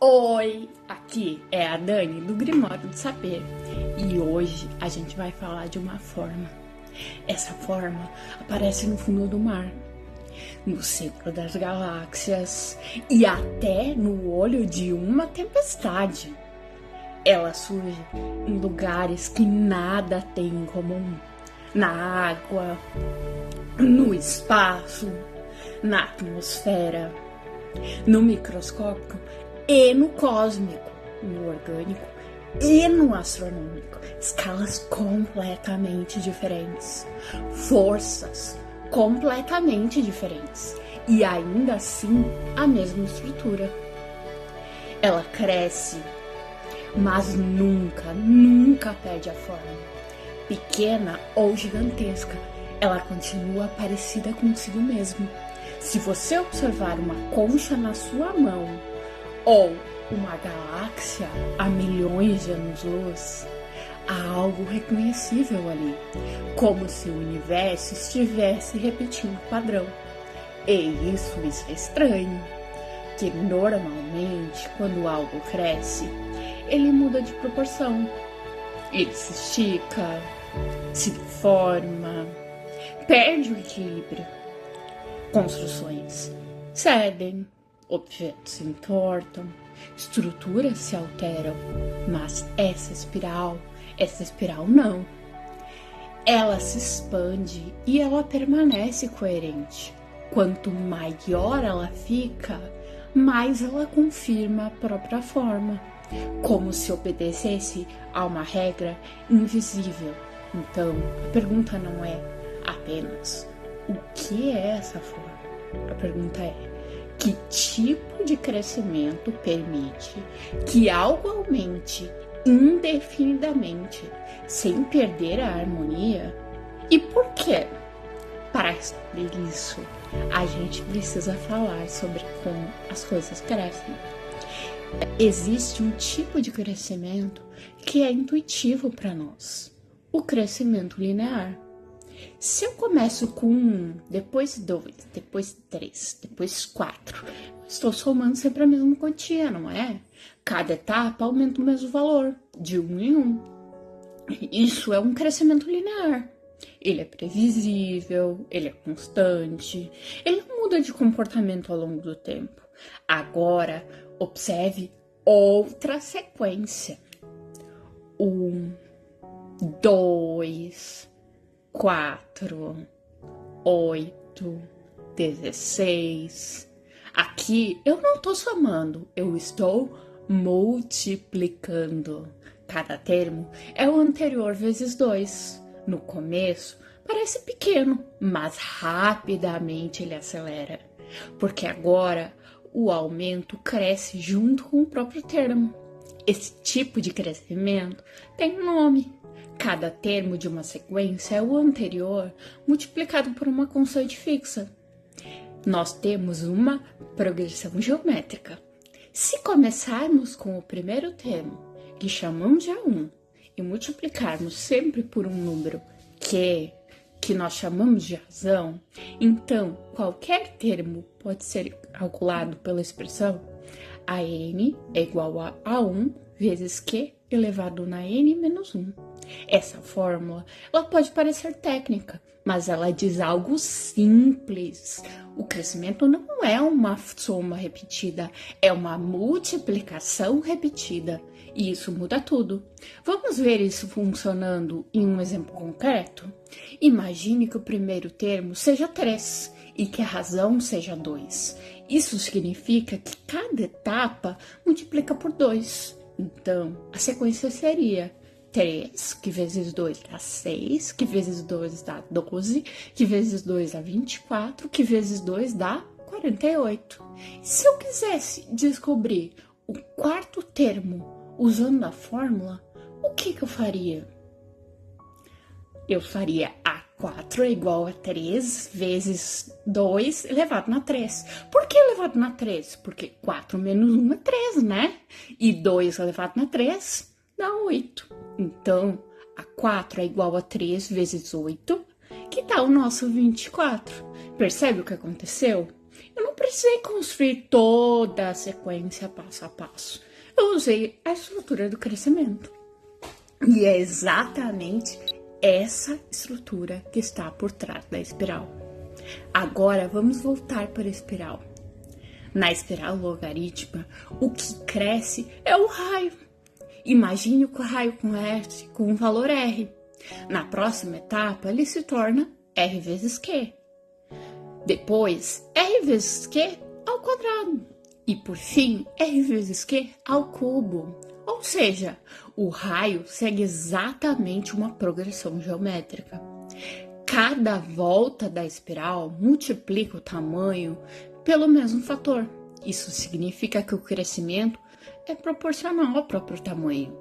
Oi, aqui é a Dani do Grimório do Saber e hoje a gente vai falar de uma forma. Essa forma aparece no fundo do mar, no centro das galáxias e até no olho de uma tempestade. Ela surge em lugares que nada tem em comum, na água, no espaço, na atmosfera, no microscópico e no cósmico, no orgânico e no astronômico. Escalas completamente diferentes, forças completamente diferentes e ainda assim a mesma estrutura. Ela cresce, mas nunca perde a forma. Pequena ou gigantesca, ela continua parecida consigo mesma. Se você observar uma concha na sua mão ou uma galáxia a milhões de anos-luz, há algo reconhecível ali, como se o universo estivesse repetindo o padrão. E isso é estranho, que normalmente quando algo cresce, ele muda de proporção. Ele se estica, se deforma, perde o equilíbrio. Construções cedem, objetos se entortam, estruturas se alteram, mas essa espiral não. Ela se expande e ela permanece coerente. Quanto maior ela fica, mais ela confirma a própria forma, como se obedecesse a uma regra invisível. Então, a pergunta não é apenas o que é essa forma? A pergunta é: que tipo de crescimento permite que algo aumente indefinidamente sem perder a harmonia? E por quê? Para responder isso, a gente precisa falar sobre como as coisas crescem. Existe um tipo de crescimento que é intuitivo para nós: o crescimento linear. Se eu começo com 1, depois 2, depois 3, depois 4, estou somando sempre a mesma quantia, não é? Cada etapa aumenta o mesmo valor, de 1 em 1. Isso é um crescimento linear. Ele é previsível, ele é constante, ele não muda de comportamento ao longo do tempo. Agora, observe outra sequência. 1, 2, 4, 8, 16. Aqui eu não estou somando, eu estou multiplicando. Cada termo é o anterior vezes 2. No começo parece pequeno, mas rapidamente ele acelera, porque agora o aumento cresce junto com o próprio termo. Esse tipo de crescimento tem um nome. Cada termo de uma sequência é o anterior multiplicado por uma constante fixa. Nós temos uma progressão geométrica. Se começarmos com o primeiro termo, que chamamos de A1, e multiplicarmos sempre por um número que nós chamamos de razão, então qualquer termo pode ser calculado pela expressão AN é igual a A1 vezes Q elevado na N menos 1. Essa fórmula, ela pode parecer técnica, mas ela diz algo simples. O crescimento não é uma soma repetida, é uma multiplicação repetida. E isso muda tudo. Vamos ver isso funcionando em um exemplo concreto? Imagine que o primeiro termo seja 3 e que a razão seja 2. Isso significa que cada etapa multiplica por 2. Então, a sequência seria 3, que vezes 2 dá 6, que vezes 2 dá 12, que vezes 2 dá 24, que vezes 2 dá 48. Se eu quisesse descobrir o quarto termo usando a fórmula, o que eu faria? Eu faria A4 é igual a 3 vezes 2 elevado na 3. Por que elevado na 3? Porque 4 menos 1 é 3, né? E 2 elevado na 3 dá 8. Então, A4 é igual a 3 vezes 8, que dá o nosso 24. Percebe o que aconteceu? Eu não precisei construir toda a sequência passo a passo. Eu usei a estrutura do crescimento. E é exatamente essa estrutura que está por trás da espiral. Agora vamos voltar para a espiral. Na espiral logarítmica, o que cresce é o raio. Imagine o raio cresce com um valor R. Na próxima etapa, ele se torna R vezes Q. Depois, R vezes Q ao quadrado. E por fim, R vezes Q ao cubo. Ou seja, o raio segue exatamente uma progressão geométrica. Cada volta da espiral multiplica o tamanho pelo mesmo fator. Isso significa que o crescimento é proporcional ao próprio tamanho.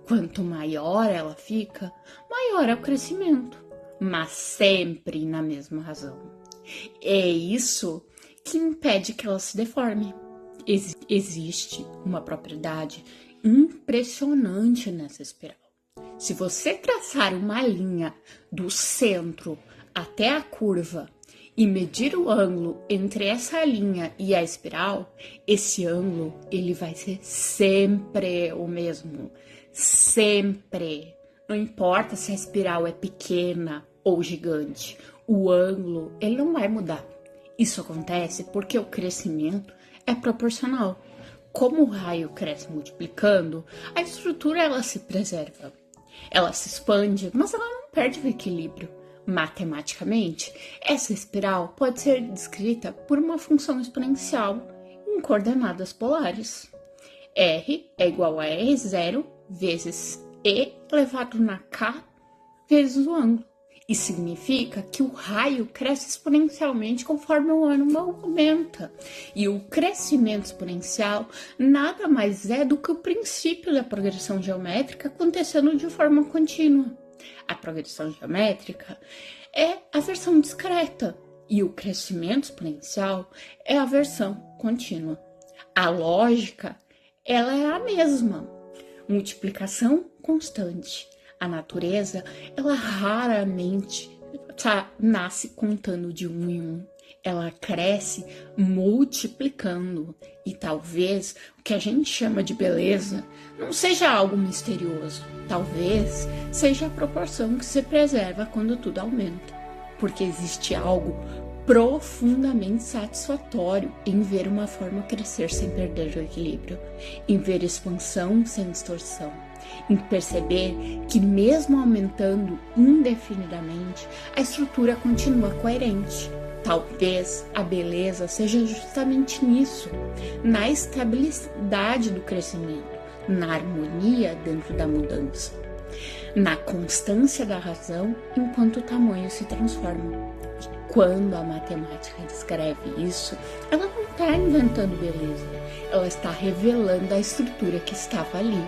Quanto maior ela fica, maior é o crescimento, mas sempre na mesma razão. É isso que impede que ela se deforme. Existe uma propriedade impressionante nessa espiral. Se você traçar uma linha do centro até a curva e medir o ângulo entre essa linha e a espiral, esse ângulo ele vai ser sempre o mesmo. Sempre. Não importa se a espiral é pequena ou gigante, o ângulo ele não vai mudar. Isso acontece porque o crescimento é proporcional. Como o raio cresce multiplicando, a estrutura ela se preserva. Ela se expande, mas ela não perde o equilíbrio. Matematicamente, essa espiral pode ser descrita por uma função exponencial em coordenadas polares. R é igual a R0 vezes E elevado na K vezes o ângulo. Isso significa que o raio cresce exponencialmente conforme o ângulo aumenta. E o crescimento exponencial nada mais é do que o princípio da progressão geométrica acontecendo de forma contínua. A progressão geométrica é a versão discreta e o crescimento exponencial é a versão contínua. A lógica, ela é a mesma. Multiplicação constante. A natureza, ela raramente nasce contando de 1 em 1. Ela cresce multiplicando. E talvez o que a gente chama de beleza não seja algo misterioso. Talvez seja a proporção que se preserva quando tudo aumenta. Porque existe algo profundamente satisfatório em ver uma forma crescer sem perder o equilíbrio, em ver expansão sem distorção, em perceber que mesmo aumentando indefinidamente, a estrutura continua coerente. Talvez a beleza seja justamente nisso, na estabilidade do crescimento, na harmonia dentro da mudança, na constância da razão enquanto o tamanho se transforma. E quando a matemática descreve isso, ela não está inventando beleza, ela está revelando a estrutura que estava ali.